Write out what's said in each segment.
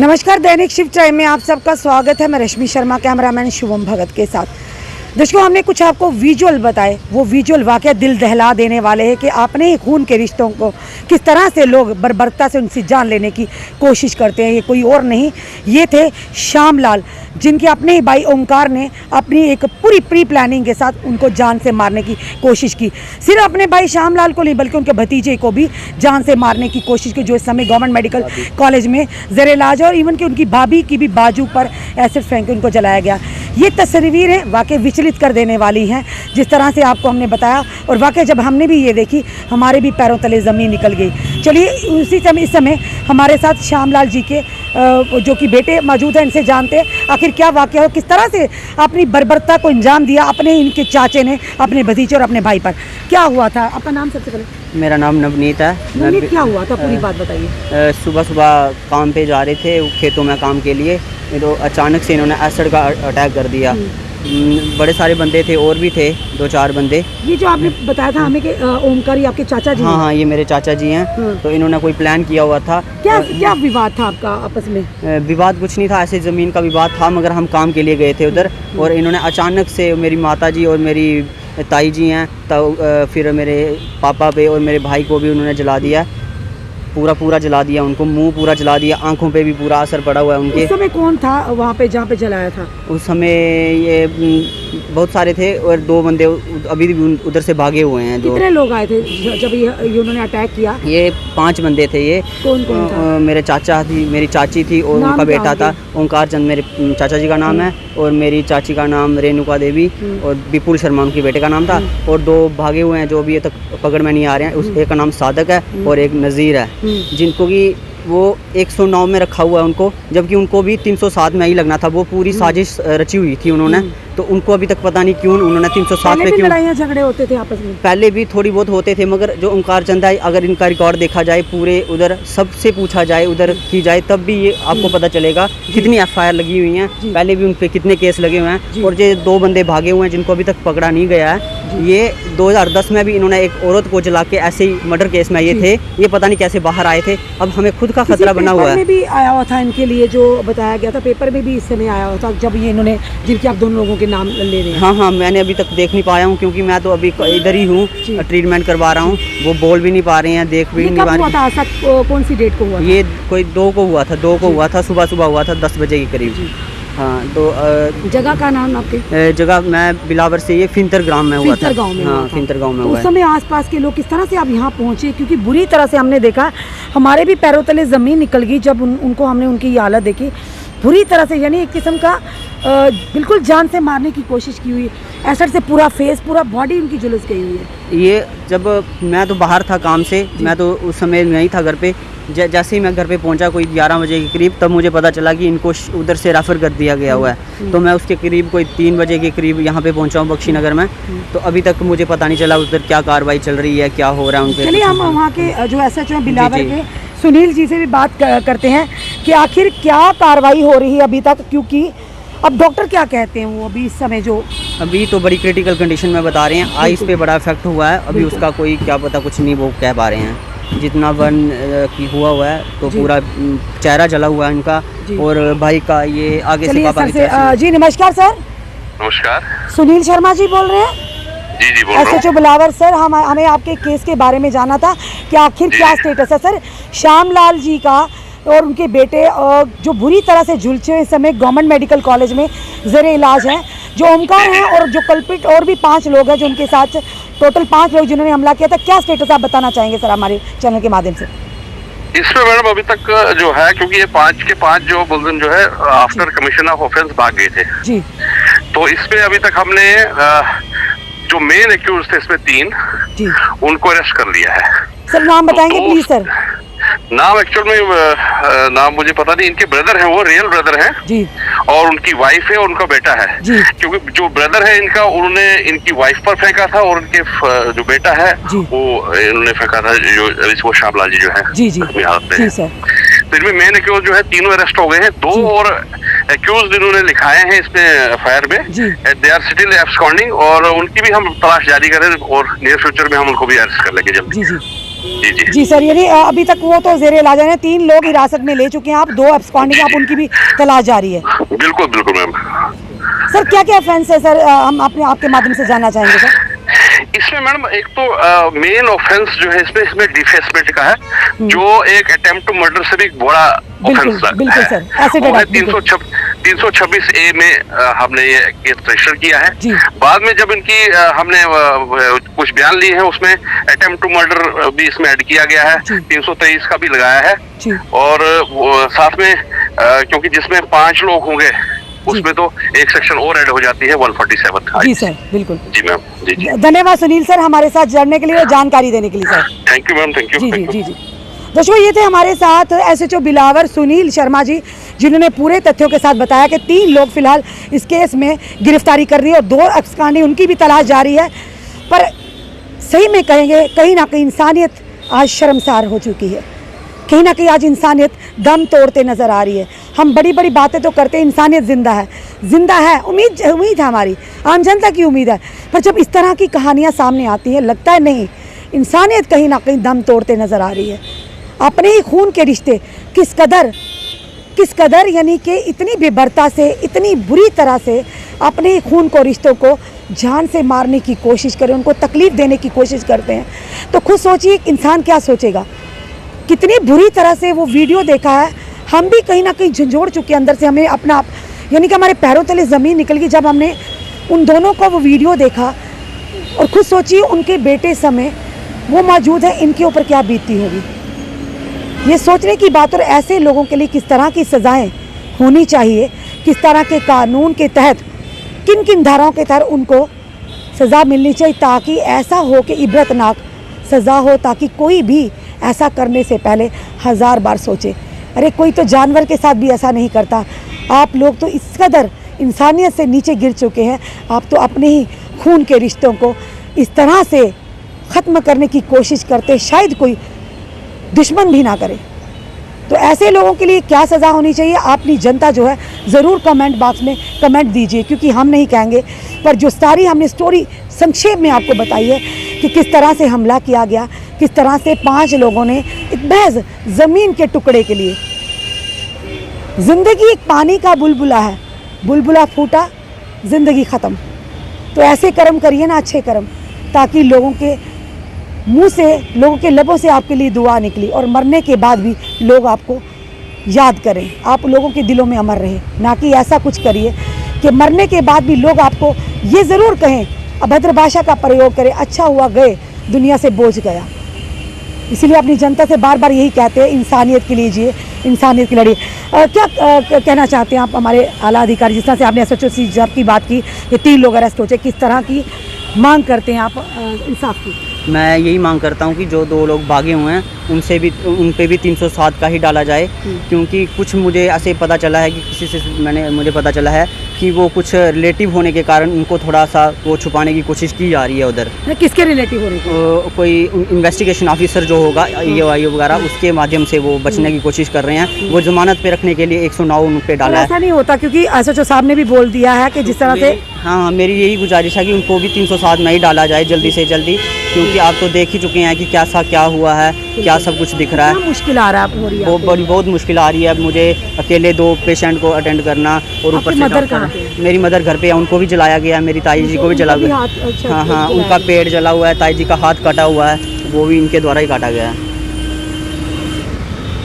नमस्कार, दैनिक shift time में आप सबका स्वागत है। मैं रश्मि शर्मा, कैमरामैन शुभम भगत के साथ। दोस्तों, हमने कुछ आपको विजुअल बताए, वो विजुअल वाकई दिल दहला देने वाले हैं कि अपने ही खून के रिश्तों को किस तरह से लोग बर्बरता से उनसे जान लेने की कोशिश करते हैं। ये कोई और नहीं, ये थे श्यामलाल, जिनके अपने ही भाई ओंकार ने अपनी एक पूरी प्री प्लानिंग के साथ उनको जान से मारने की कोशिश की। सिर्फ अपने भाई श्यामलाल को नहीं, बल्कि उनके भतीजे को भी जान से मारने की कोशिश की, जो इस समय गवर्नमेंट मेडिकल कॉलेज में ज़ेरे इलाज है। और इवन कि उनकी भाभी की भी बाजू पर एसिड फेंक के उनको जलाया गया। ये तस्वीरें वाकई विचलित कर देने वाली हैं, जिस तरह से आपको हमने बताया। और वाकई जब हमने भी ये देखी, हमारे भी पैरों तले ज़मीन निकल गई। चलिए, उसी समय इस समय हमारे साथ श्यामलाल जी के जो कि बेटे मौजूद हैं, इनसे जानते हैं आखिर क्या वाकया हो, किस तरह से अपनी बर्बरता को अंजाम दिया अपने इनके चाचे ने अपने भतीजे और अपने भाई पर। क्या हुआ था? आपका नाम सबसे पहले? मेरा नाम नवनीत है। नवनीत, क्या हुआ था, पूरी बात बताइए। सुबह सुबह काम पे जा रहे थे खेतों में काम के लिए, तो अचानक से इन्होंने एसिड का अटैक कर दिया। बड़े सारे बंदे थे, और भी थे 2-4 बंदे। ये जो आपने बताया था हमें कि ओमकार ये आपके चाचा जी? हाँ, ये मेरे चाचा जी हैं। तो इन्होंने कोई प्लान किया हुआ था। क्या विवाद था आपका आपस में? विवाद कुछ नहीं था, ऐसे ज़मीन का विवाद था, मगर हम काम के लिए गए थे उधर। और इन्होंने अचानक से, मेरी माता जी और मेरी ताई जी हैं, तो फिर मेरे पापा पे और मेरे भाई को भी उन्होंने जला दिया, पूरा जला दिया। उनको मुंह पूरा जला दिया, आंखों पे भी पूरा असर पड़ा हुआ है उनके। उस समय कौन था वहाँ पे जहाँ पे जलाया था? उस समय ये बहुत सारे थे, और 2 बंदे अभी भी उधर से भागे हुए हैं। कितने लोग आए थे जब ये उन्होंने अटैक किया? ये 5 बंदे थे। ये कौन था? मेरे चाचा थी, मेरी चाची थी, और उनका बेटा था ओंकार चंद, मेरे चाचा जी का नाम है। और मेरी चाची का नाम रेणुका देवी, और विपुल शर्मा उनके बेटे का नाम था। और 2 भागे हुए हैं जो अभी तक पकड़ में नहीं आ रहे हैं। उस एक का नाम सादक है और एक नज़ीर है, जिनको कि वो 109 में रखा हुआ है उनको, जबकि उनको भी 307 में ही लगना था। वो पूरी साजिश रची हुई थी उन्होंने। तो उनको अभी तक पता नहीं क्यों उन्होंने 307 में क्यों। लड़ाइयाँ झगड़े होते थे आपस में? पहले भी थोड़ी बहुत होते थे, मगर जो ओंकार चंद है, अगर इनका रिकॉर्ड देखा जाए, पूरे उधर सबसे पूछा जाए, उधर की जाए, तब भी ये आपको पता चलेगा कितनी FIR लगी हुई हैं, पहले भी उन पे कितने केस लगे हुए हैं। और ये 2 बंदे भागे हुए हैं जिनको अभी तक पकड़ा नहीं गया है। ये 2010 में भी इन्होंने एक औरत को जला के, ऐसे ही मर्डर केस में ये थे। ये पता नहीं कैसे बाहर आए थे। अब हमें खुद का खतरा बना हुआ है। पेपर में भी आया हुआ था इनके लिए, जो बताया गया था पेपर में भी इस समय आया हुआ था, जब ये इन्होंने, जिनके आप दोनों लोगों के नाम ले रहे हैं। हाँ, मैंने अभी तक देख नहीं पाया हूँ, क्योंकि मैं तो अभी इधर ही हूँ, ट्रीटमेंट करवा रहा हूँ। वो बोल भी नहीं पा रहे हैं, देख भी नहीं पा रहे हैं। ऐसा कौन सी डेट को हुआ? ये कोई 2 को हुआ था, 2 को हुआ था, सुबह हुआ था 10 बजे के करीब। हाँ, तो जगह का नाम आपके? जगह मैं बिलावर से, ये फिंतर गांव में हुआ था। फिंतर गांव में? हाँ, फिंतर गांव में हुआ। उस समय आसपास के लोग किस तरह से आप यहाँ पहुँचे? क्योंकि बुरी तरह से हमने देखा, हमारे भी पैरों तले ज़मीन निकल गई जब उनको हमने उनकी ये हालत देखी बुरी तरह से। यानी एक किस्म का बिल्कुल जान से मारने की कोशिश की हुई। एसिड से पूरा फेस, पूरा बॉडी उनकी झुलस गई हुई है। ये जब मैं तो बाहर था काम से, मैं तो उस समय नहीं था घर पे। जैसे ही मैं घर पे पहुंचा कोई 11 बजे के करीब, तब मुझे पता चला कि इनको उधर से रेफ़र कर दिया गया हुआ है। तो मैं उसके करीब कोई 3 बजे के करीब यहाँ पे पहुंचा हूँ बख्शी नगर में। तो अभी तक मुझे पता नहीं चला उधर क्या कार्रवाई चल रही है, क्या हो रहा है उनके। चलिए, हम वहाँ के जो SHO हैं बिलावर के, सुनील जी से भी बात करते हैं कि आखिर क्या कार्रवाई हो रही है अभी तक। क्योंकि अब डॉक्टर क्या कहते हैं, वो अभी इस समय जो अभी तो बड़ी क्रिटिकल कंडीशन में बता रहे हैं। आइस पे बड़ा इफेक्ट हुआ है। अभी उसका कोई क्या पता, कुछ नहीं वो कह पा रहे हैं। जितना बर्न की हुआ है, तो पूरा चेहरा जला हुआ है इनका। और भाई का ये आगे से पापा की तरफ से। जी नमस्कार सर। नमस्कार, सुनील शर्मा जी बोल रहे हैं? जी बोल रहा हूं। SHO बिलावर सर, हमें आपके केस के बारे में जाना था कि आखिर क्या स्टेटस है सर श्यामलाल जी का और उनके बेटे, जो बुरी तरह से झुलसे हुए इस समय गवर्नमेंट मेडिकल कॉलेज में ज़ेरे इलाज हैं। जो ओमकार हैं और जो कल्पित और भी 5 लोग हैं जो उनके साथ, टोटल 5 लोग जिन्होंने हमला किया था। क्या स्टेटस आप बताना चाहेंगे सर हमारे चैनल के माध्यम से? इसमें मैडम अभी तक जो है, क्योंकि ये 5 के 5 जो मुलजिम जो है आफ्टर कमीशन ऑफ ऑफेंस भाग गए थे जी। तो इसमें अभी तक हमने जो मेन एक्यूज थे इसमें 3 जी, उनको अरेस्ट कर लिया है। सर नाम बताएंगे प्लीज सर? नाम एक्चुअल में नाम मुझे पता नहीं। इनके ब्रदर हैं, वो रियल ब्रदर हैं जी, और उनकी वाइफ है और उनका बेटा है जी। क्योंकि जो ब्रदर है इनका, उन्होंने इनकी वाइफ पर फेंका था, और उनके जो बेटा है वो इन्होंने फेंका था, जो श्यामलाल जी जो है जी जी जी सर। तो इनमें मेन एक्यूज जो है 3 अरेस्ट हो गए हैं। 2 और एक्यूज इन्होंने लिखाए हैं इसमें FIR में, दे आर स्टिल एब्सकॉन्डिंग, और उनकी भी हम तलाश जारी करें और नियर फ्यूचर में हम उनको भी अरेस्ट कर लेंगे जल्दी। जी जी। जी जी जी सर, यानी अभी तक वो तो जेर इलाज है, 3 लोग हिरासत में ले चुके हैं आप, 2 एब्सकॉन्डिंग, आप उनकी भी तलाश जारी है। बिल्कुल बिल्कुल मैम। सर क्या क्या ऑफेंस है सर, हम अपने आपके माध्यम से जानना चाहेंगे सर। इसमें मैडम एक तो मेन ऑफेंस जो है इसमें डिफेसमेंट का है, जो एक अटेम्प्ट टू मर्डर से भी बड़ा ऑफेंस है। बिल्कुल सर, ऐसे 326 ए में हमने ये केस रजिस्टर किया है। बाद में जब इनकी हमने कुछ बयान लिए हैं, उसमें अटेम्प्ट टू मर्डर भी इसमें ऐड किया गया है, 323 का भी लगाया है। और साथ में क्योंकि जिसमें 5 लोग होंगे उसमें तो एक सेक्शन और ऐड हो जाती है 147। जी सर, बिल्कुल। जी मैम, जी। धन्यवाद सुनील सर हमारे साथ जुड़ने के लिए और जानकारी देने के लिए sir. Thank you ma'am, thank you. जी। दोस्तों ये थे हमारे साथ SHO बिलावर सुनील शर्मा जी, जिन्होंने पूरे तथ्यों के साथ बताया कि 3 लोग फिलहाल इस केस में गिरफ्तारी कर रही है और 2 एब्सकॉन्डिंग उनकी भी तलाश जारी है। पर सही में कहेंगे कहीं ना कहीं इंसानियत आज शर्मसार हो चुकी है, कहीं ना कहीं आज इंसानियत दम तोड़ते नज़र आ रही है। हम बड़ी बड़ी बातें तो करते हैं, इंसानियत जिंदा है, उम्मीद है, हमारी आम जनता की उम्मीद है, पर जब इस तरह की कहानियाँ सामने आती हैं लगता है नहीं, इंसानियत कहीं ना कहीं दम तोड़ते नज़र आ रही है। अपने ही खून के रिश्ते किस कदर यानी कि इतनी बेबरता से, इतनी बुरी तरह से अपने ही खून को, रिश्तों को जान से मारने की कोशिश करें, उनको तकलीफ़ देने की कोशिश करते हैं, तो खुद सोचिए इंसान क्या सोचेगा। कितनी बुरी तरह से वो वीडियो देखा है, हम भी कहीं ना कहीं झंझोड़ चुके हैं अंदर से, हमें अपना आप यानी कि हमारे पैरों तले ज़मीन निकल गई जब हमने उन दोनों को वो वीडियो देखा। और खुद सोचिए उनके बेटे समय वो मौजूद है, इनके ऊपर क्या बीतती होगी। ये सोचने की बात। और ऐसे लोगों के लिए किस तरह की सज़ाएं होनी चाहिए, किस तरह के कानून के तहत, किन किन धाराओं के तहत उनको सज़ा मिलनी चाहिए, ताकि ऐसा हो कि इबरतनाक सज़ा हो, ताकि कोई भी ऐसा करने से पहले 1000 बार सोचे। अरे कोई तो जानवर के साथ भी ऐसा नहीं करता, आप लोग तो इस कदर इंसानियत से नीचे गिर चुके हैं, आप तो अपने ही खून के रिश्तों को इस तरह से ख़त्म करने की कोशिश करते, शायद कोई दुश्मन भी ना करे। तो ऐसे लोगों के लिए क्या सज़ा होनी चाहिए, अपनी जनता जो है ज़रूर कमेंट बॉक्स में कमेंट दीजिए, क्योंकि हम नहीं कहेंगे, पर जो सारी हमने स्टोरी संक्षेप में आपको बताई है कि किस तरह से हमला किया गया, किस तरह से 5 लोगों ने एक महज ज़मीन के टुकड़े के लिए, ज़िंदगी एक पानी का बुलबुला है, बुलबुला फूटा ज़िंदगी ख़त्म। तो ऐसे कर्म करिए ना, अच्छे कर्म, ताकि लोगों के मुंह से, लोगों के लबों से आपके लिए दुआ निकली, और मरने के बाद भी लोग आपको याद करें, आप लोगों के दिलों में अमर रहे। ना कि ऐसा कुछ करिए कि मरने के बाद भी लोग आपको ये ज़रूर कहें, अभद्र भाषा का प्रयोग करें, अच्छा हुआ गए, दुनिया से बोझ गया। इसीलिए अपनी जनता से बार बार यही कहते हैं, इंसानियत के लिए जिए, इंसानियत की लड़िए। क्या कहना चाहते हैं आप हमारे आला अधिकारी, जिस तरह से आपने SHO साहब की बात की, ये 3 लोग अरेस्ट हो जाए, किस तरह की मांग करते हैं आप इंसाफ की? मैं यही मांग करता हूँ कि जो 2 लोग भागे हुए हैं उन पे भी 307 का ही डाला जाए, क्योंकि कुछ मुझे ऐसे पता चला है कि किसी से मुझे पता चला है कि वो कुछ रिलेटिव होने के कारण उनको थोड़ा सा वो छुपाने की कोशिश की जा रही है उधर। किसके रिलेटिव हो रहे हैं? कोई इन्वेस्टिगेशन ऑफिसर जो होगा EO वगैरह, उसके माध्यम से वो बचने की कोशिश कर रहे हैं। वो जमानत पे रखने के लिए 109 उन पे डाला है। ऐसा नहीं होता, क्योंकि SHO साहब ने भी बोल दिया है कि जिस तरह से, हाँ, मेरी यही गुजारिश है कि उनको भी 307 में ही डाला जाए जल्दी से जल्दी, क्योंकि आप तो देख ही चुके हैं कि क्या हुआ है, क्या सब कुछ दिख रहा है। मुश्किल आ रहा है, बहुत मुश्किल आ रही है मुझे, अकेले 2 पेशेंट को अटेंड करना, और ऊपर से मेरी मदर घर पे है, उनको भी जलाया गया है, मेरी ताई जी को भी जला गया। हाँ, उनका पेट जला हुआ है, ताई जी का हाथ कटा हुआ है, वो भी इनके द्वारा ही काटा गया है।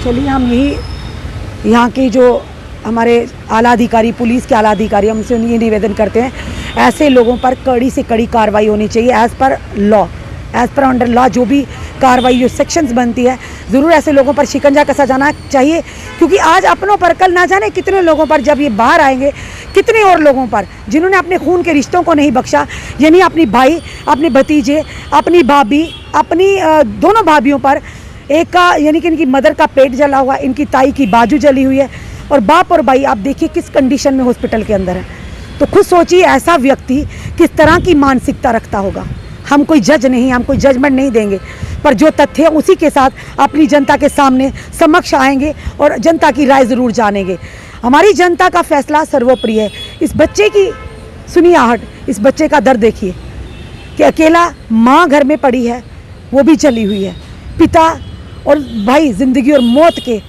चलिए, हम यही यहाँ के जो हमारे आला अधिकारी, पुलिस के आला अधिकारी, हम उनसे ये निवेदन करते हैं, ऐसे लोगों पर कड़ी से कड़ी कार्रवाई होनी चाहिए, as per law, as per under law जो भी कार्रवाई, जो सेक्शंस बनती है, ज़रूर ऐसे लोगों पर शिकंजा कसा जाना चाहिए। क्योंकि आज अपनों पर, कल ना जाने कितने लोगों पर जब ये बाहर आएंगे, कितने और लोगों पर जिन्होंने अपने खून के रिश्तों को नहीं बख्शा, यानी अपनी भाई, अपने भतीजे, अपनी भाभी, अपनी दोनों भाभियों पर, एक का यानी कि इनकी मदर का पेट जला हुआ, इनकी ताई की बाजू जली हुई है, और बाप और भाई आप देखिए किस कंडीशन में हॉस्पिटल के अंदर है। तो खुद सोचिए ऐसा व्यक्ति किस तरह की मानसिकता रखता होगा। हम कोई जज नहीं, हम कोई जजमेंट नहीं देंगे, पर जो तथ्य है उसी के साथ अपनी जनता के सामने समक्ष आएंगे और जनता की राय ज़रूर जानेंगे। हमारी जनता का फैसला सर्वोपरि है। इस बच्चे की सुनिए आहट, इस बच्चे का दर्द देखिए कि अकेला माँ घर में पड़ी है, वो भी जली हुई है, पिता और भाई ज़िंदगी और मौत के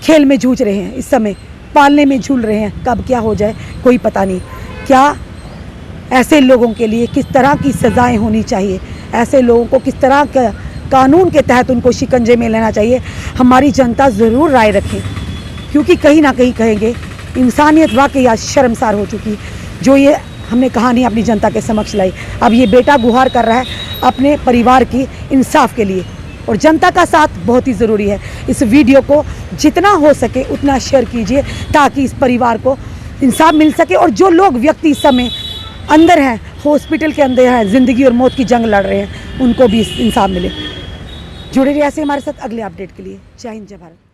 खेल में जूझ रहे हैं, इस समय पालने में झूल रहे हैं। कब क्या हो जाए कोई पता नहीं। क्या ऐसे लोगों के लिए किस तरह की सज़ाएं होनी चाहिए, ऐसे लोगों को किस तरह का कानून के तहत उनको शिकंजे में लेना चाहिए, हमारी जनता ज़रूर राय रखें, क्योंकि कहीं ना कहीं कहेंगे इंसानियत वाकई आज शर्मसार हो चुकी। जो ये हमने कहानी अपनी जनता के समक्ष लाई, अब ये बेटा गुहार कर रहा है अपने परिवार की इंसाफ के लिए, और जनता का साथ बहुत ही ज़रूरी है। इस वीडियो को जितना हो सके उतना शेयर कीजिए ताकि इस परिवार को इंसाफ मिल सके, और जो लोग व्यक्ति इस समय अंदर हैं, हॉस्पिटल के अंदर हैं, ज़िंदगी और मौत की जंग लड़ रहे हैं, उनको भी इंसाफ मिले। जुड़े रहिए ऐसे हमारे साथ अगले अपडेट के लिए। जय हिंद, जय भारत।